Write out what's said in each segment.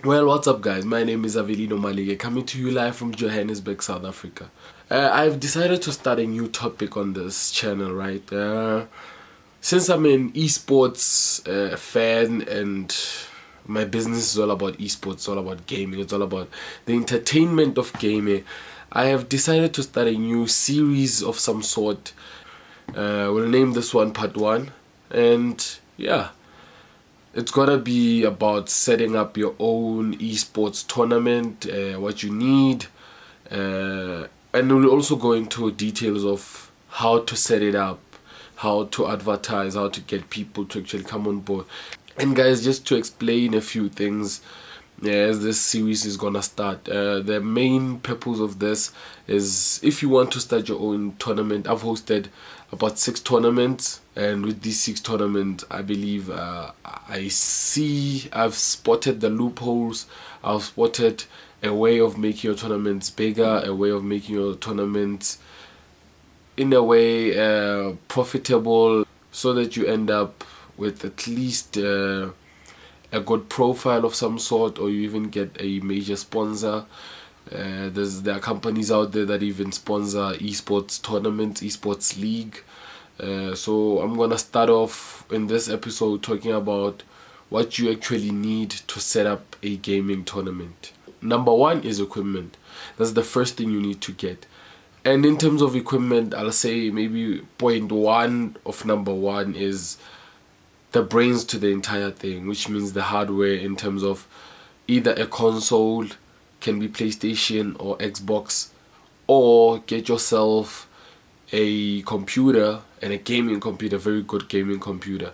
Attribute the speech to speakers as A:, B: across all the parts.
A: Well, what's up, guys? My name is Avelino Malige, coming to you live from Johannesburg, South Africa. I've decided to start a new topic on this channel, right? Since I'm an esports fan and my business is all about esports, it's all about gaming, it's all about the entertainment of gaming, I have decided to start a new series of some sort. We'll name this one Part 1. And yeah, it's gotta be about setting up your own esports tournament, what you need, and we'll also go into details of how to set it up, how to advertise, how to get people to actually come on board. And guys, just to explain a few things, as this series is gonna start, the main purpose of this is if you want to start your own tournament. I've hosted about 6 tournaments, and with these 6 tournaments, I believe I've spotted the loopholes. I've spotted a way of making your tournaments bigger, a way of making your tournaments in a way profitable, so that you end up with at least a good profile of some sort, or you even get a major sponsor. There are companies out there that even sponsor esports tournaments, esports league. So I'm gonna start off in this episode talking about what you actually need to set up a gaming tournament. Number 1 is equipment. That's the first thing you need to get. And in terms of equipment, I'll say maybe point 1 of number 1 is the brains to the entire thing, which means the hardware, in terms of either a console, can be PlayStation or Xbox, or get yourself a computer, and a gaming computer, very good gaming computer.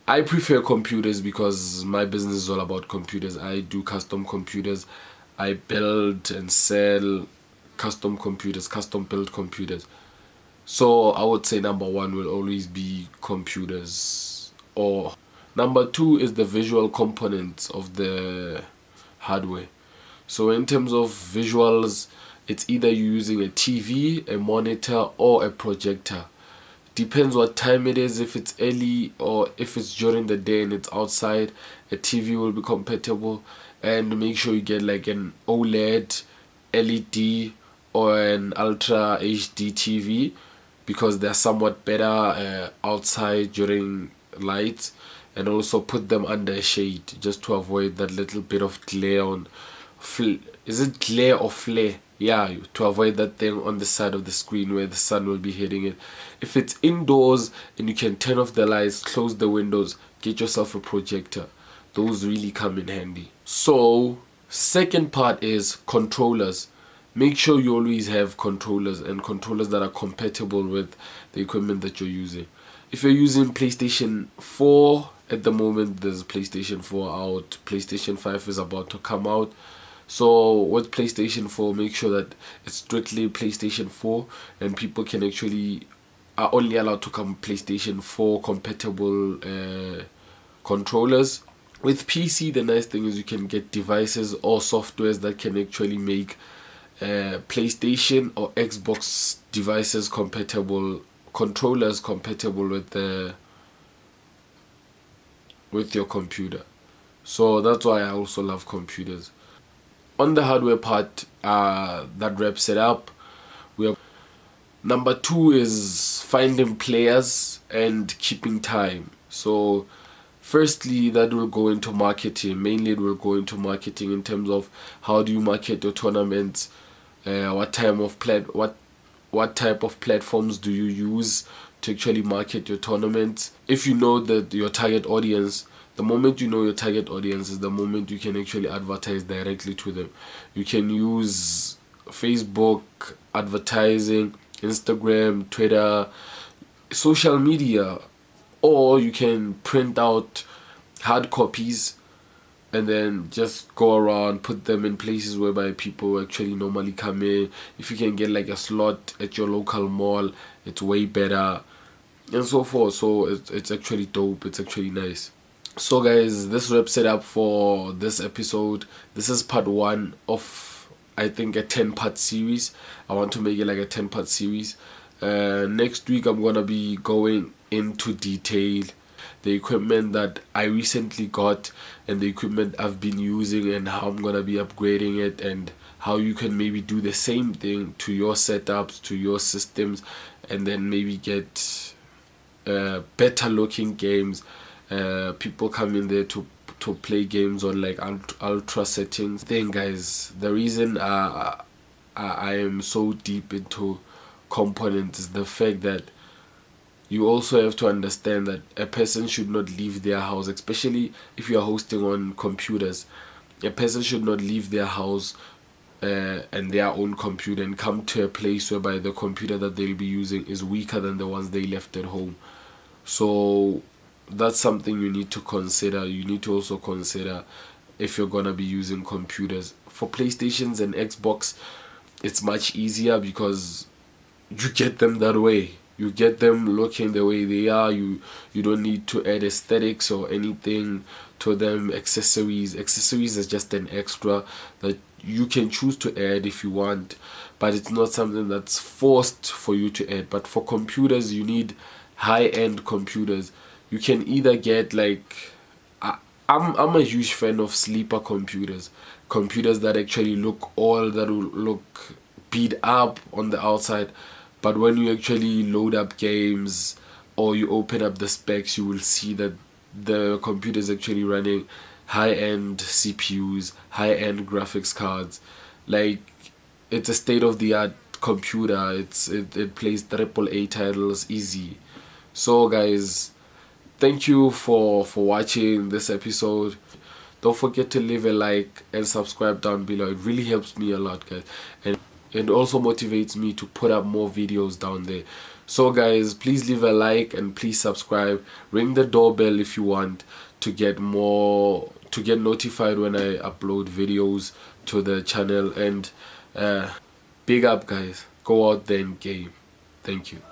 A: I prefer computers because my business is all about computers. I do custom computers. I build and sell custom computers, custom built computers. So I would say number 1 will always be computers. Or number 2 is the visual components of the hardware. So in terms of visuals, it's either using a TV, a monitor, or a projector. Depends what time it is. If it's early or if it's during the day and it's outside, a TV will be compatible. And make sure you get like an OLED, LED, or an Ultra HD TV, because they're somewhat better outside during light. And also put them under a shade, just to avoid that little bit of glare on is it glare or flare? Yeah, to avoid that thing on the side of the screen where the sun will be hitting it. If it's indoors and you can turn off the lights, close the windows, get yourself a projector. Those really come in handy. So second part is controllers. Make sure you always have controllers, and controllers that are compatible with the equipment that you're using. If you're using PlayStation 4 at the moment, there's PlayStation 4 out. PlayStation 5 is about to come out. So with PlayStation 4, make sure that it's strictly PlayStation 4, and people can actually are only allowed to come PlayStation 4 compatible controllers. With PC, the nice thing is you can get devices or softwares that can actually make PlayStation or Xbox devices compatible, controllers compatible with your computer. So that's why I also love computers. On the hardware part, that wraps it up. Number 2 is finding players and keeping time. So firstly, that will go into marketing. Mainly it will go into marketing in terms of how do you market your tournaments, what type of platforms do you use to actually market your tournaments. If you know that your target audience, the moment you know your target audience is the moment you can actually advertise directly to them. You can use Facebook advertising, Instagram, Twitter, social media, or you can print out hard copies and then just go around, put them in places whereby people actually normally come in. If you can get like a slot at your local mall, it's way better, and so forth. So it's actually dope, it's actually nice. So guys, this wraps it up for this episode. This is part 1 of, I think, a 10-part series. I want to make it like a 10-part series. Next week I'm gonna be going into detail the equipment that I recently got and the equipment I've been using, and how I'm gonna be upgrading it, and how you can maybe do the same thing to your setups, to your systems, and then maybe get better looking games. People come in there to play games on like ultra settings. Thing, guys, the reason I am so deep into components is the fact that you also have to understand that a person should not leave their house, especially if you are hosting on computers. A person should not leave their house and their own computer and come to a place whereby the computer that they'll be using is weaker than the ones they left at home. So that's something you need to consider. You need to also consider if you're gonna be using computers. For PlayStations and Xbox, it's much easier because you get them that way. You get them looking the way they are. You don't need to add aesthetics or anything to them. Accessories is just an extra that you can choose to add if you want, but it's not something that's forced for you to add. But for computers, you need high-end computers. You can either get like I'm a huge fan of sleeper computers that actually look beat up on the outside, but when you actually load up games or you open up the specs, you will see that the computer is actually running high-end CPUs, high-end graphics cards. Like, it's a state-of-the-art computer. It plays AAA titles easy. So guys, thank you for watching this episode. Don't forget to leave a like and subscribe down below. It really helps me a lot, guys, and it also motivates me to put up more videos down there. So guys, please leave a like and please subscribe. Ring the doorbell if you want to get notified when I upload videos to the channel. And big up, guys. Go out there and game. Thank you.